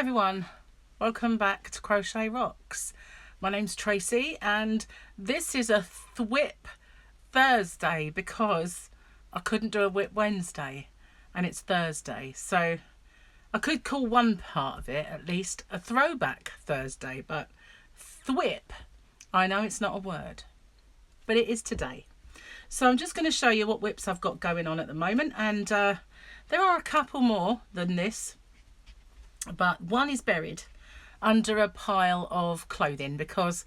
everyone, welcome back to Crochet Rocks. My name's Tracy and this is a Thwip Thursday because I couldn't do a Whip Wednesday and it's Thursday, so I could call one part of it at least a Throwback Thursday, but Thwip, I know it's not a word, but it is today. So I'm just going to show you what whips I've got going on at the moment, and there are a couple more than this, but one is buried under a pile of clothing because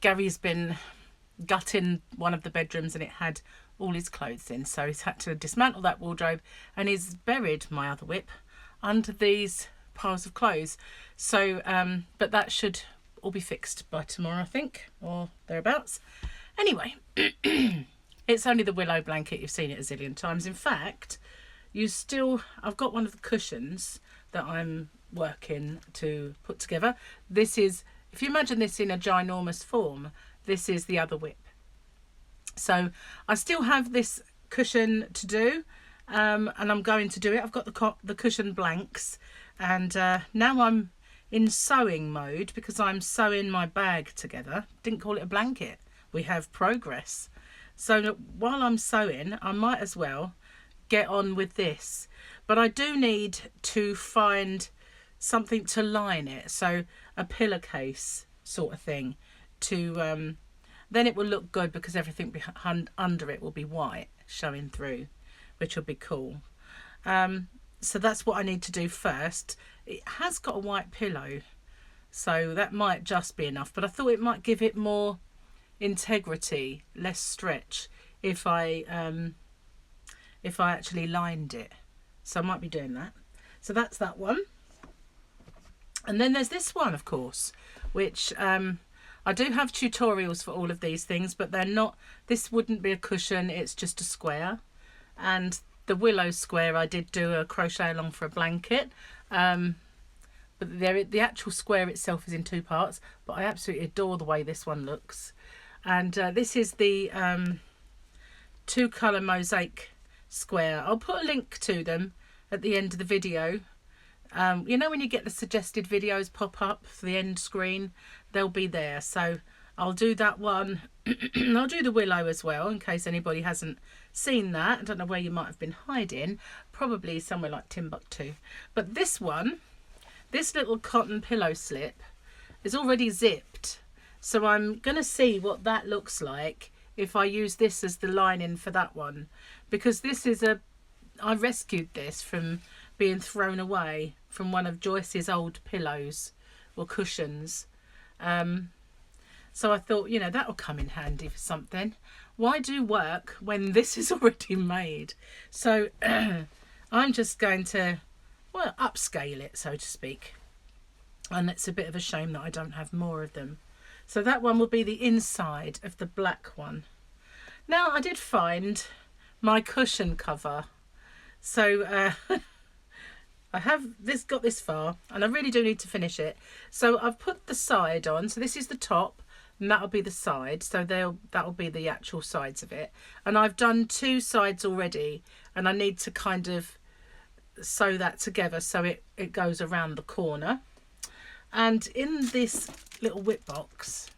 Gary's been gutting one of the bedrooms and it had all his clothes in, so he's had to dismantle that wardrobe and he's buried my other whip under these piles of clothes. So but that should all be fixed by tomorrow, I think, or thereabouts. Anyway, it's only the willow blanket. You've seen it a zillion times. In fact, I've got one of the cushions that I'm working to put together. This is, if you imagine this in a ginormous form, this is the other whip. So I still have this cushion to do, and I'm going to do it. I've got the cushion blanks, and now I'm in sewing mode because I'm sewing my bag together. Didn't call it a blanket. We have progress. So while I'm sewing, I might as well get on with this, but I do need to find something to line it, so a pillowcase sort of thing to then it will look good because everything behind under it will be white showing through, which will be cool. So that's what I need to do first. It has got a white pillow, so that might just be enough, but I thought it might give it more integrity, less stretch, if I actually lined it. So I might be doing that. So that's that one. And then there's this one, of course, which I do have tutorials for all of these things, but they're not, this wouldn't be a cushion, it's just a square. And the willow square I did do a crochet along for a blanket, but the actual square itself is in two parts, but I absolutely adore the way this one looks. And this is the two colour mosaic square. I'll put a link to them at the end of the video. You know when you get the suggested videos pop up for the end screen, they'll be there. So I'll do that one. I'll do the willow as well in case anybody hasn't seen that. I don't know where you might have been hiding, probably somewhere like Timbuktu. But this one, this little cotton pillow slip is already zipped, so I'm gonna see what that looks like if I use this as the lining for that one, because this is I rescued this from being thrown away from one of Joyce's old pillows or cushions. So I thought, you know, that'll come in handy for something. Why do work when this is already made? So I'm just going to, well, upscale it, so to speak. And it's a bit of a shame that I don't have more of them. So that one will be the inside of the black one. Now I did find my cushion cover. So I have got this far and I really do need to finish it. So I've put the side on. So this is the top and that'll be the side. So that'll be the actual sides of it. And I've done two sides already and I need to kind of sew that together so it goes around the corner. And in this little whip box,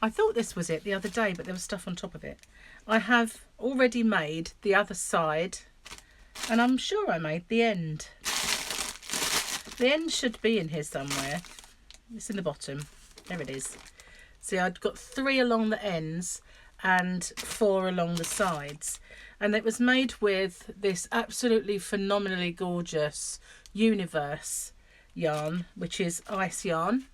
I thought this was it the other day, but there was stuff on top of it. I have already made the other side, and I'm sure I made the end. The end should be in here somewhere. It's in the bottom. There it is. See, I'd got 3 along the ends and 4 along the sides. And it was made with this absolutely phenomenally gorgeous Universe yarn, which is ice yarn,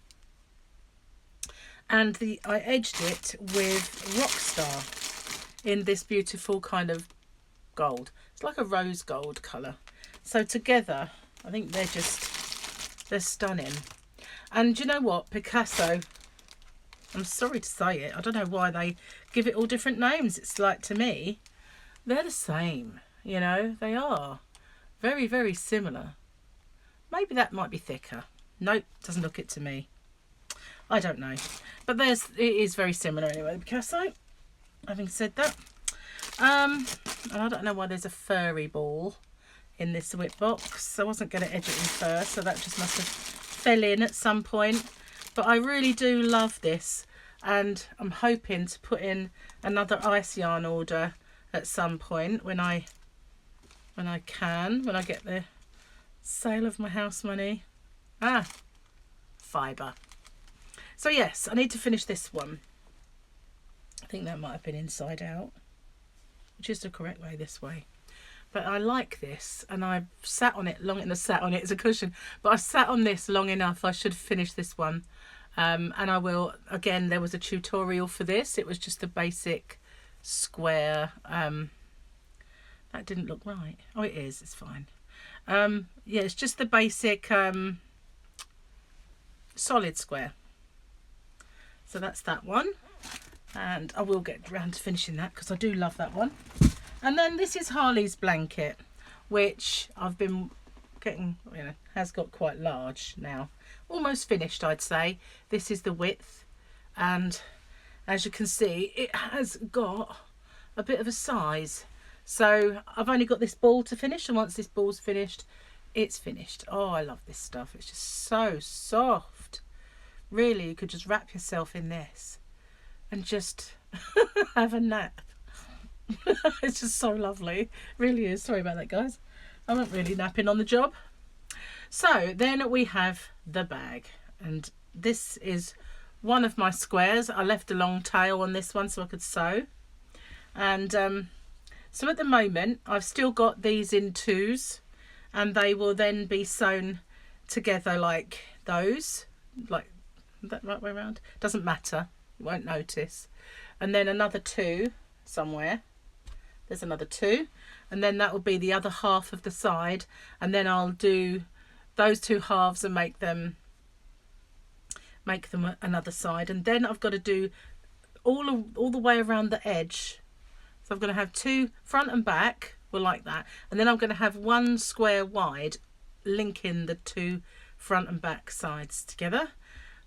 and I edged it with Rockstar in this beautiful kind of gold. It's like a rose gold colour. So together I think they're stunning. And you know what, Picasso, I'm sorry to say it, I don't know why they give it all different names. It's like, to me they're the same, you know, they are very, very similar. Maybe that might be thicker. Nope, doesn't look it to me. I don't know. But it is very similar anyway, Picasso. Having said that. And I don't know why there's a furry ball in this Thwip box. I wasn't going to edge it in first, so that just must have fell in at some point. But I really do love this, and I'm hoping to put in another ice yarn order at some point when I get the sale of my house money. Fibre. So yes, I need to finish this one. I think that might have been inside out, which is the correct way, this way. But I like this, and I've sat on it long enough. Sat on it as a cushion, but I sat on this long enough. I should finish this one, and I will. Again, there was a tutorial for this. It was just a basic square. That didn't look right. Oh, it is. It's fine. Yeah, it's just the basic solid square. So that's that one, and I will get around to finishing that because I do love that one. And then this is Harley's blanket, which I've been getting, you know, has got quite large now. Almost finished, I'd say. This is the width, and as you can see, it has got a bit of a size. So I've only got this ball to finish, and once this ball's finished, it's finished. Oh, I love this stuff. It's just so soft. Really, you could just wrap yourself in this and just have a nap. It's just so lovely. It really is. Sorry about that, guys. I wasn't really napping on the job. So then we have the bag, and this is one of my squares. I left a long tail on this one so I could sew, and so at the moment I've still got these in twos, and they will then be sewn together like those, like that right way around. Doesn't matter, you won't notice. And then another two somewhere. There's another two, and then that will be the other half of the side, and then I'll do those two halves and make them another side. And then I've got to do all the way around the edge. So I'm going to have two front and back, well, like that, and then I'm going to have one square wide linking the two front and back sides together.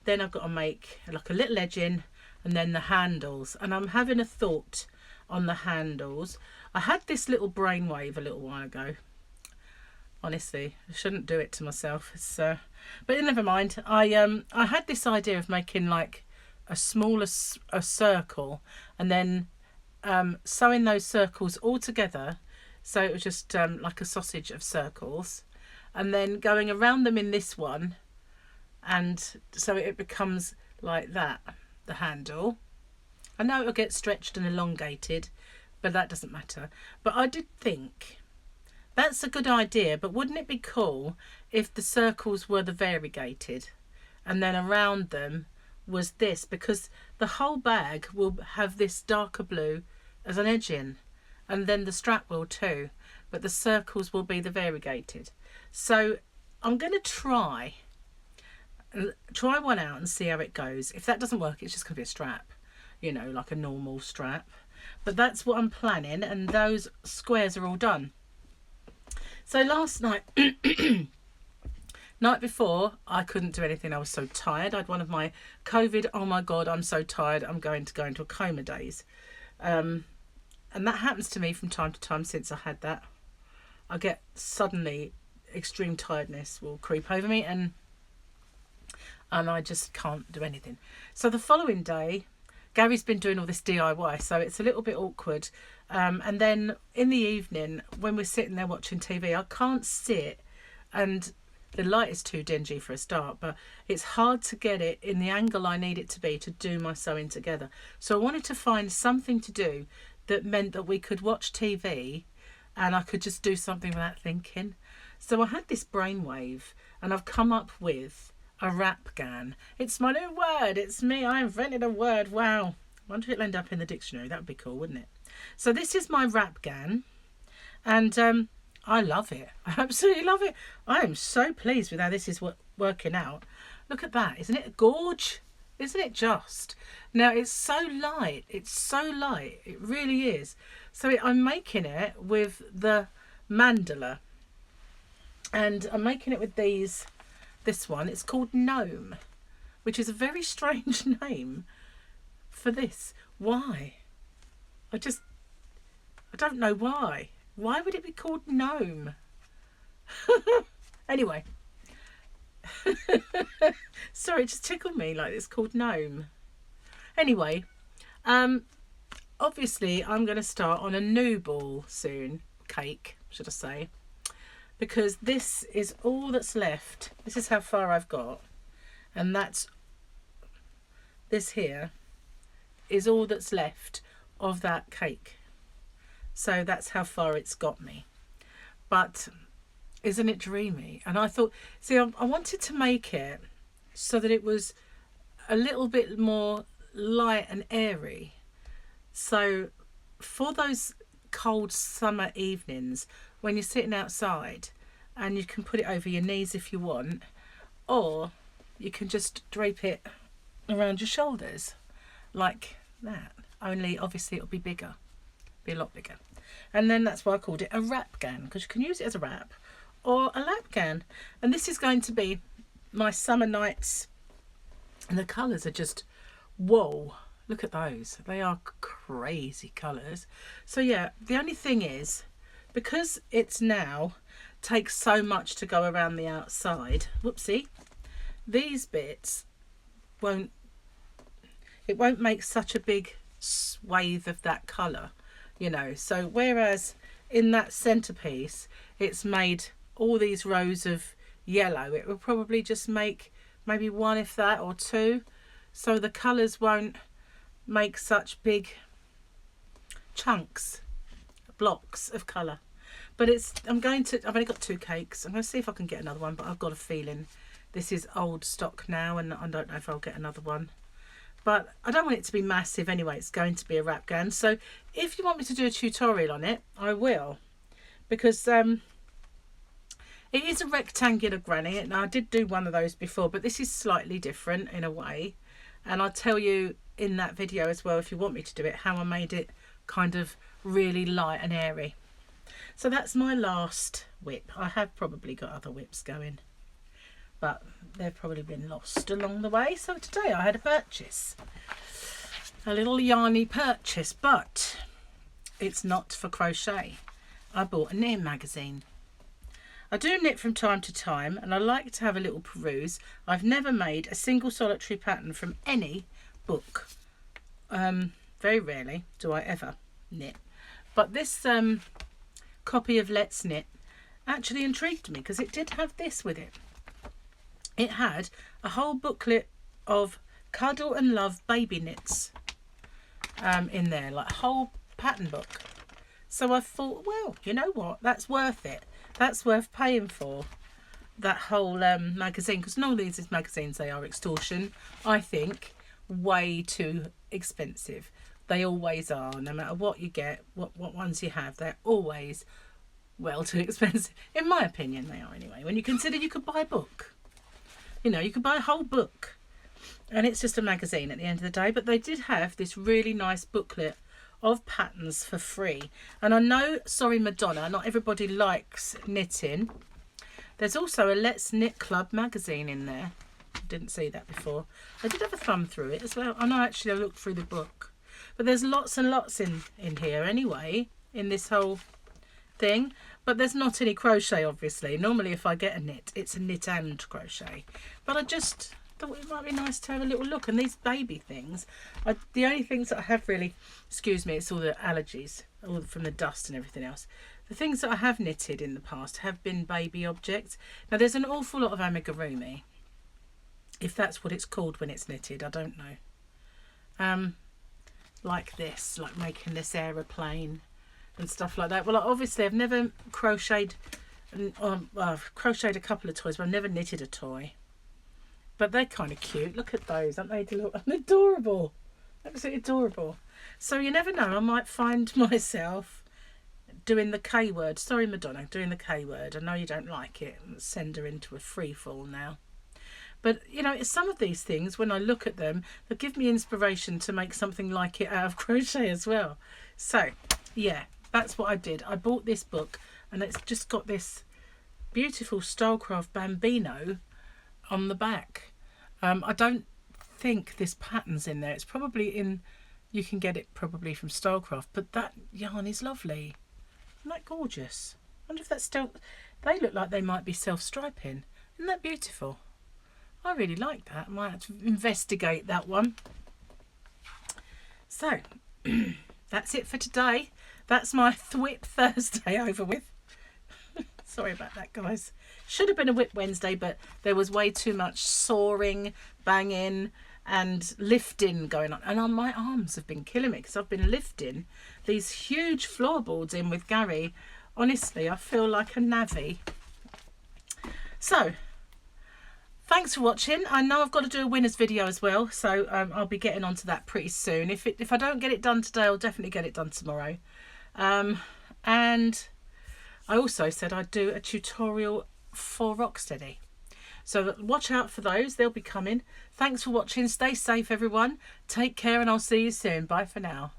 Then I've got to make like a little edge in, and then the handles. And I'm having a thought on the handles. I had this little brainwave a little while ago. Honestly, I shouldn't do it to myself. It's but never mind. I had this idea of making like a smaller circle, and then sewing those circles all together, so it was just like a sausage of circles, and then going around them in this one, and so it becomes like that, the handle. I know it'll get stretched and elongated, but that doesn't matter. But I did think that's a good idea, but wouldn't it be cool if the circles were the variegated, and then around them was this, because the whole bag will have this darker blue as an edge in, and then the strap will too, but the circles will be the variegated. So I'm going to try one out and see how it goes. If that doesn't work, it's just going to be a strap, you know, like a normal strap. But that's what I'm planning, and those squares are all done. So last night, night before, I couldn't do anything. I was so tired. I had one of my COVID, oh my God, I'm so tired, I'm going to go into a coma days. And that happens to me from time to time since I had that. I get suddenly extreme tiredness will creep over me, and I just can't do anything. So the following day, Gary's been doing all this DIY, so it's a little bit awkward. And then in the evening, when we're sitting there watching TV, I can't sit, and the light is too dingy for a start, but it's hard to get it in the angle I need it to be to do my sewing together. So I wanted to find something to do that meant that we could watch TV and I could just do something without thinking. So I had this brainwave, and I've come up with a wrap gan. It's my new word. It's me. I invented a word. Wow. I wonder if it'll end up in the dictionary. That would be cool, wouldn't it? So this is my wrap gan, and I love it. I absolutely love it. I am so pleased with how this is working out. Look at that. Isn't it a gorge? Isn't it just? Now, it's so light. It's so light. It really is. So I'm making it with the mandala, and I'm making it with this one. It's called Gnome, which is a very strange name for this. Why? I don't know why. Why would it be called Gnome? Anyway. Sorry, it just tickled me like it's called gnome. Anyway, obviously I'm going to start on a new ball soon. Cake, should I say. Because this is all that's left. This is how far I've got. And that's, this here is all that's left of that cake. So that's how far it's got me. But isn't it dreamy? And I thought, see, I wanted to make it so that it was a little bit more light and airy. So for those cold summer evenings when you're sitting outside, and you can put it over your knees if you want, or you can just drape it around your shoulders like that. Only obviously it'll be bigger, be a lot bigger. And then that's why I called it a wrap gown, because you can use it as a wrap or a lap gown. And this is going to be my summer nights, and the colours are just, whoa, look at those. They are crazy colours. So yeah, the only thing is, because it's now takes so much to go around the outside, whoopsie, these bits won't make such a big swathe of that colour, you know. So whereas in that centerpiece it's made all these rows of yellow, it will probably just make maybe one, if that, or two, so the colours won't make such big chunks, blocks of colour. But I've only got 2 cakes. I'm going to see if I can get another one, but I've got a feeling this is old stock now, and I don't know if I'll get another one. But I don't want it to be massive anyway. It's going to be a wrap gown. So if you want me to do a tutorial on it, I will. Because it is a rectangular granny. Now, I did do one of those before, but this is slightly different in a way. And I'll tell you in that video as well, if you want me to do it, how I made it kind of really light and airy. So that's my last whip. I have probably got other whips going, but they've probably been lost along the way. So today I had a purchase, a little yarny purchase, but it's not for crochet. I bought a knitting magazine. I do knit from time to time, and I like to have a little peruse. I've never made a single solitary pattern from any book. Very rarely do I ever knit, but this copy of Let's Knit actually intrigued me, because it did have this with it. It had a whole booklet of Cuddle and Love baby knits in there, like a whole pattern book. So I thought, well, you know what, that's worth it. That's worth paying for, that whole magazine, because normally these magazines, they are extortion. I think way too expensive. They always are, no matter what you get, what ones you have, they're always well too expensive. In my opinion, they are anyway. When you consider you could buy a book, you know, you could buy a whole book, and it's just a magazine at the end of the day. But they did have this really nice booklet of patterns for free. And I know, sorry Madonna, not everybody likes knitting. There's also a Let's Knit Club magazine in there. Didn't see that before. I did have a thumb through it as well. I know, actually I looked through the book. But there's lots and lots in here anyway, in this whole thing. But there's not any crochet, obviously. Normally if I get a knit, it's a knit and crochet. But I just thought it might be nice to have a little look. And these baby things, the only things that I have really, excuse me, it's all the allergies, all from the dust and everything else. The things that I have knitted in the past have been baby objects. Now there's an awful lot of amigurumi, if that's what it's called when it's knitted, I don't know. Like this, like making this aeroplane and stuff like that. Well, obviously I've never crocheted, I've crocheted a couple of toys, but I've never knitted a toy. But they're kind of cute. Look at those, aren't they? Look, adorable, absolutely adorable. So you never know, I might find myself doing the K word. Sorry Madonna, doing the K word. I know you don't like it. Send her into a free fall now. But, you know, some of these things, when I look at them, they give me inspiration to make something like it out of crochet as well. So, yeah, that's what I did. I bought this book, and it's just got this beautiful Stylecraft Bambino on the back. I don't think this pattern's in there. It's probably in, you can get it probably from Stylecraft, but that yarn is lovely. Isn't that gorgeous? I wonder if that's still, They look like they might be self-striping. Isn't that beautiful? I really like that. I might have to investigate that one. So, that's it for today. That's my Thwip Thursday over with. Sorry about that, guys. Should have been a Whip Wednesday, but there was way too much sawing, banging and lifting going on. And my arms have been killing me because I've been lifting these huge floorboards in with Gary. Honestly, I feel like a navvy. So, thanks for watching. I know I've got to do a winners video as well, so I'll be getting onto that pretty soon. If I don't get it done today, I'll definitely get it done tomorrow. And I also said I'd do a tutorial for Rocksteady. So watch out for those. They'll be coming. Thanks for watching. Stay safe, everyone. Take care, and I'll see you soon. Bye for now.